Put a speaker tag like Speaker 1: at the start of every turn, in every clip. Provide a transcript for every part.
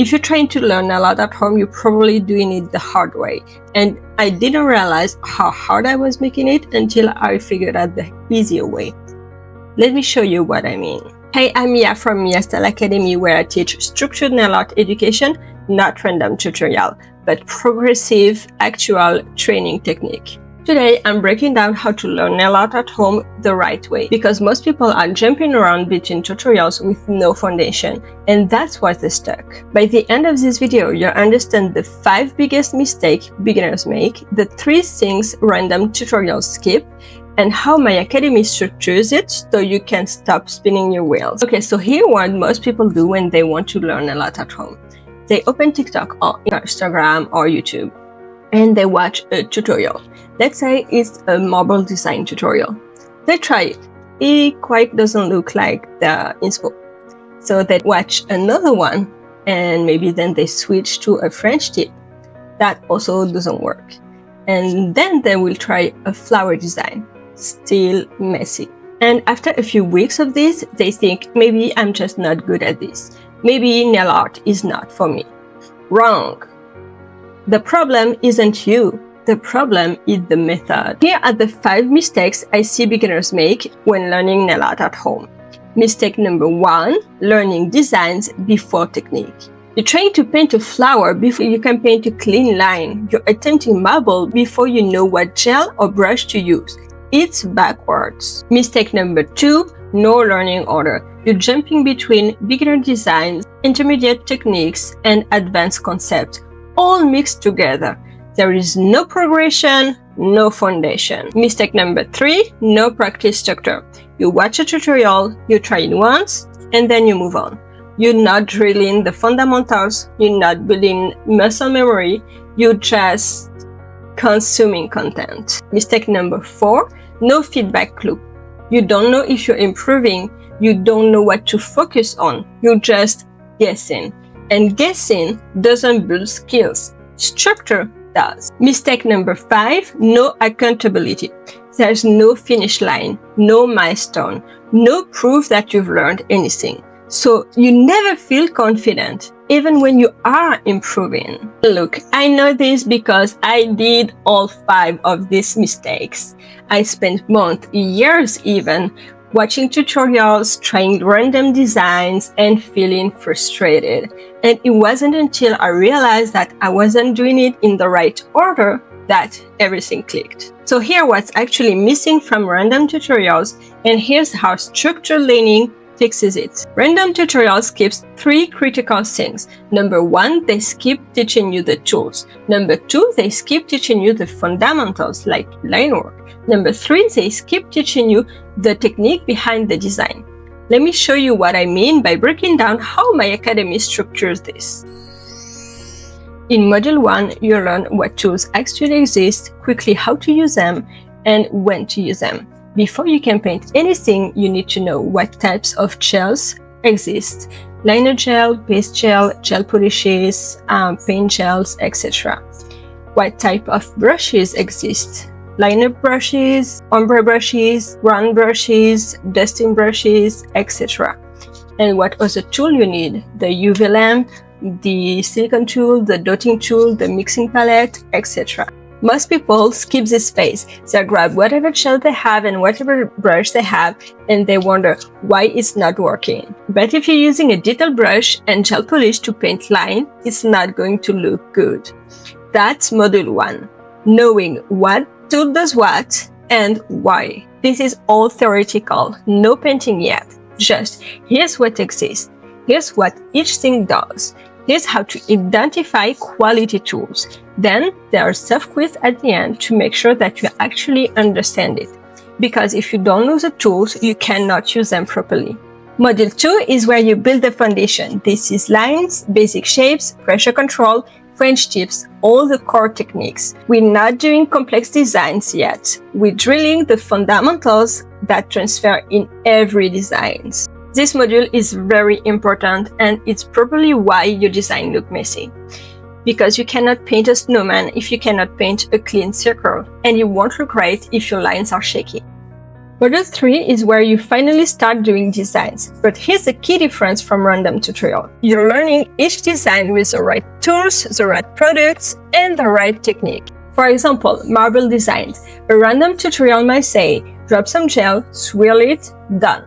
Speaker 1: If you're trying to learn a lot at home, you're probably doing it the hard way. And I didn't realize how hard I was making it until I figured out the easier way. Let me show you what I mean. Hey, I'm Mia from Mia Style Academy, where I teach structured nail art education, not random tutorial, but progressive, actual training technique. Today, I'm breaking down how to learn nail art at home the right way, because most people are jumping around between tutorials with no foundation, and that's why they're stuck. By the end of this video, you'll understand the 5 biggest mistakes beginners make, the 3 things random tutorials skip, and how my academy structures it so you can stop spinning your wheels. Okay, so here's what most people do when they want to learn a lot at home. They open TikTok or Instagram or YouTube, and they watch a tutorial. Let's say it's a marble design tutorial. They try it. It quite doesn't look like the inspo. So they watch another one, and maybe then they switch to a French tip. That also doesn't work. And then they will try a flower design. Still messy. And after a few weeks of this, they think, maybe I'm just not good at this. Maybe nail art is not for me. Wrong. The problem isn't you. The problem is the method. Here are the 5 mistakes I see beginners make when learning nail art at home. Mistake number 1, learning designs before technique. You're trying to paint a flower before you can paint a clean line. You're attempting marble before you know what gel or brush to use. It's backwards. Mistake number 2, no learning order. You're jumping between beginner designs, intermediate techniques, and advanced concepts, all mixed together. There is no progression, no foundation. Mistake number 3, no practice structure. You watch a tutorial, you try it once, and then you move on. You're not drilling the fundamentals, you're not building muscle memory, you're just consuming content. Mistake number 4, no feedback loop. You don't know if you're improving, you don't know what to focus on, you're just guessing. And guessing doesn't build skills. Structure does. Mistake number 5, no accountability. There's no finish line, no milestone, no proof that you've learned anything. So you never feel confident, even when you are improving. Look, I know this because I did all 5 of these mistakes. I spent months, years even, watching tutorials, trying random designs, and feeling frustrated. And it wasn't until I realized that I wasn't doing it in the right order that everything clicked. So here's what's actually missing from random tutorials, and here's how structured learning fixes it. Random tutorials skips 3 critical things. Number 1, they skip teaching you the tools. Number 2, they skip teaching you the fundamentals like line work. Number 3, they skip teaching you the technique behind the design. Let me show you what I mean by breaking down how my academy structures this. In Module 1, you learn what tools actually exist, quickly how to use them, and when to use them. Before you can paint anything, you need to know what types of gels exist. Liner gel, paste gel, gel polishes, paint gels, etc. What type of brushes exist. Liner brushes, ombre brushes, round brushes, dusting brushes, etc. And what other tool you need. The UV lamp, the silicone tool, the dotting tool, the mixing palette, etc. Most people skip this phase. They grab whatever gel they have and whatever brush they have, and they wonder why it's not working. But if you're using a detail brush and gel polish to paint line, it's not going to look good. That's Module 1. Knowing what tool does what and why. This is all theoretical, no painting yet. Just here's what exists. Here's what each thing does. Here's how to identify quality tools. Then there are self-quiz at the end to make sure that you actually understand it. Because if you don't know the tools, you cannot use them properly. Module 2 is where you build the foundation. This is lines, basic shapes, pressure control, French tips, all the core techniques. We're not doing complex designs yet. We're drilling the fundamentals that transfer in every design. This module is very important, and it's probably why your design looks messy. Because you cannot paint a snowman if you cannot paint a clean circle, and you won't look right if your lines are shaky. Module 3 is where you finally start doing designs, but here's the key difference from random tutorial. You're learning each design with the right tools, the right products, and the right technique. For example, marble designs. A random tutorial might say, drop some gel, swirl it, done.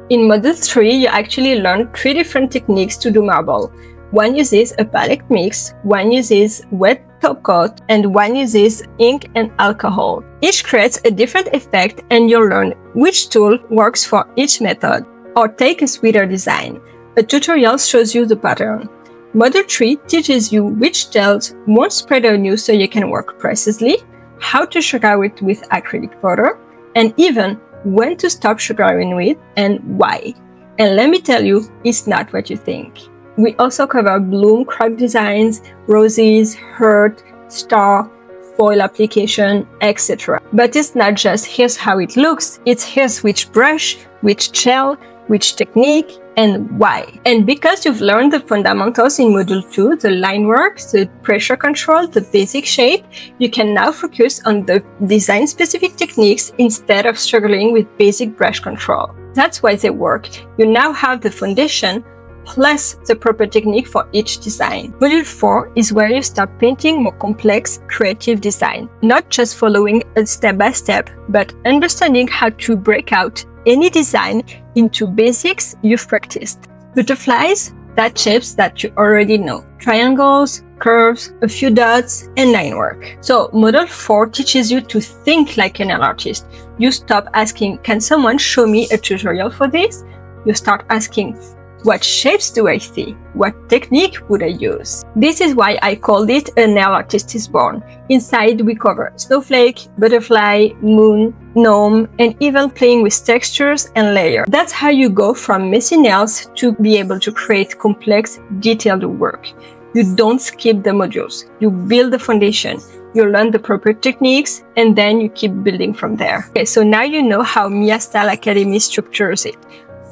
Speaker 1: In Module 3, you actually learn 3 different techniques to do marble. One uses a palette mix, one uses wet top coat, and one uses ink and alcohol. Each creates a different effect, and you'll learn which tool works for each method. Or take a sweater design. A tutorial shows you the pattern. Module 3 teaches you which gels won't spread on you so you can work precisely, how to sugar it with acrylic powder, and even when to stop sugaring with and why. And let me tell you, it's not what you think. We also cover bloom crack designs, roses, heart, star, foil application, etc. But it's not just here's how it looks, it's here's which brush, which gel, which technique, and why. And because you've learned the fundamentals in Module 2, the line work, the pressure control, the basic shape, you can now focus on the design-specific techniques instead of struggling with basic brush control. That's why they work. You now have the foundation plus the proper technique for each design. Module 4 is where you start painting more complex, creative design. Not just following a step-by-step, but understanding how to break out any design into basics you've practiced. Butterflies, that's shapes that you already know. Triangles, curves, a few dots, and line work. So Module 4 teaches you to think like an artist. You stop asking, can someone show me a tutorial for this? You start asking, what shapes do I see? What technique would I use? This is why I called it A Nail Artist is Born. Inside we cover snowflake, butterfly, moon, gnome, and even playing with textures and layers. That's how you go from messy nails to be able to create complex, detailed work. You don't skip the modules. You build the foundation. You learn the proper techniques, and then you keep building from there. Okay, so now you know how Mia Style Academy structures it.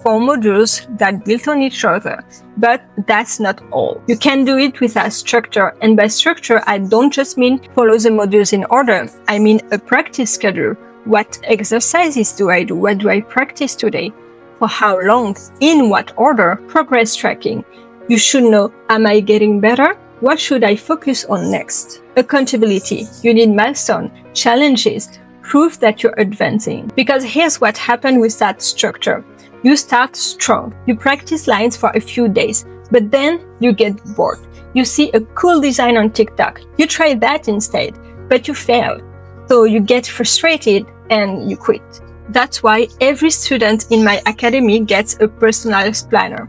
Speaker 1: 4 modules that build on each other, but that's not all. You can do it without structure, and by structure I don't just mean follow the modules in order. I mean a practice schedule. What exercises do I do? What do I practice today? For how long? In what order? Progress tracking. You should know, am I getting better? What should I focus on next? Accountability. You need milestones, challenges, proof that you're advancing. Because here's what happened with that structure. You start strong. You practice lines for a few days, but then you get bored. You see a cool design on TikTok. You try that instead, but you fail. So you get frustrated and you quit. That's why every student in my academy gets a personalized planner.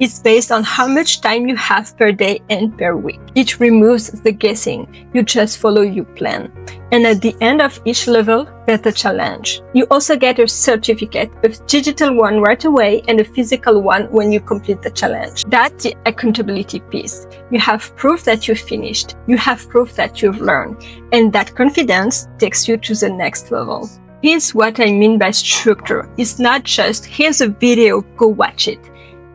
Speaker 1: It's based on how much time you have per day and per week. It removes the guessing. You just follow your plan. And at the end of each level, there's a challenge. You also get a certificate, a digital one right away and a physical one when you complete the challenge. That's the accountability piece. You have proof that you've finished. You have proof that you've learned. And that confidence takes you to the next level. Here's what I mean by structure. It's not just, here's a video, go watch it.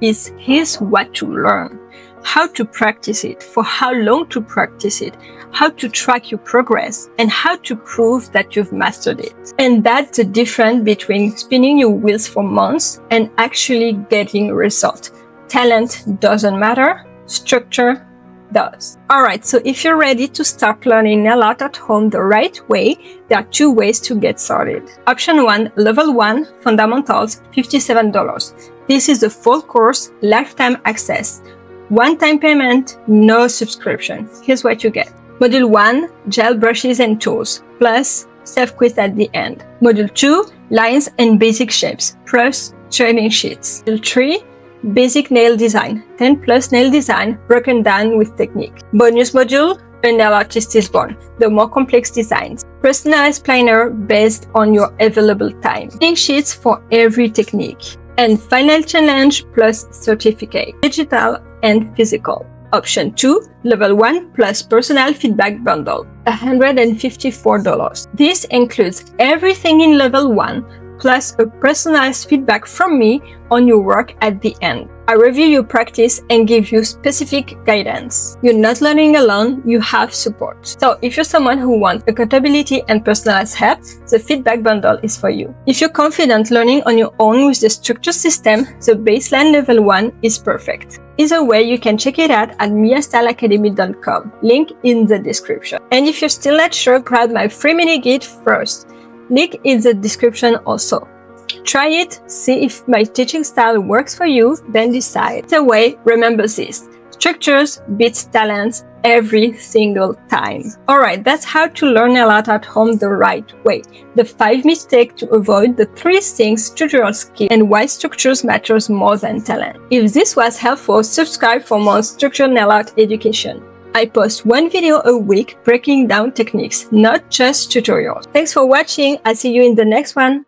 Speaker 1: Is here's what to learn, how to practice it, for how long to practice it, how to track your progress, and how to prove that you've mastered it. And that's the difference between spinning your wheels for months and actually getting a result. Talent doesn't matter, structure does. Alright, so if you're ready to start learning nail art at home the right way, there are 2 ways to get started. Option 1, Level 1, Fundamentals, $57. This is a full course, lifetime access. One-time payment, no subscription. Here's what you get. Module 1, gel brushes and tools, plus self-quiz at the end. Module 2, lines and basic shapes, plus training sheets. Module 3, basic nail design, 10 plus nail design broken down with technique. Bonus module, A Nail Artist is Born, the more complex designs. Personalized planner based on your available time. Training sheets for every technique. And final challenge plus certificate, digital and physical. Option 2, Level 1 plus personal feedback bundle, $154. This includes everything in Level 1 plus a personalized feedback from me on your work at the end. I review your practice and give you specific guidance. You're not learning alone, you have support. So if you're someone who wants accountability and personalized help, the feedback bundle is for you. If you're confident learning on your own with the structure system, the baseline level 1 is perfect. Either way, you can check it out at miastyleacademy.com, link in the description. And if you're still not sure, grab my free mini guide first, link in the description also. Try it, see if my teaching style works for you, then decide. Either way, remember this: structures beats talents every single time. Alright, that's how to learn a lot at home the right way. The 5 mistakes to avoid, the 3 things structural skill, and why structures matters more than talent. If this was helpful, subscribe for more structured nail art education. I post 1 video a week breaking down techniques, not just tutorials. Thanks for watching. I'll see you in the next one.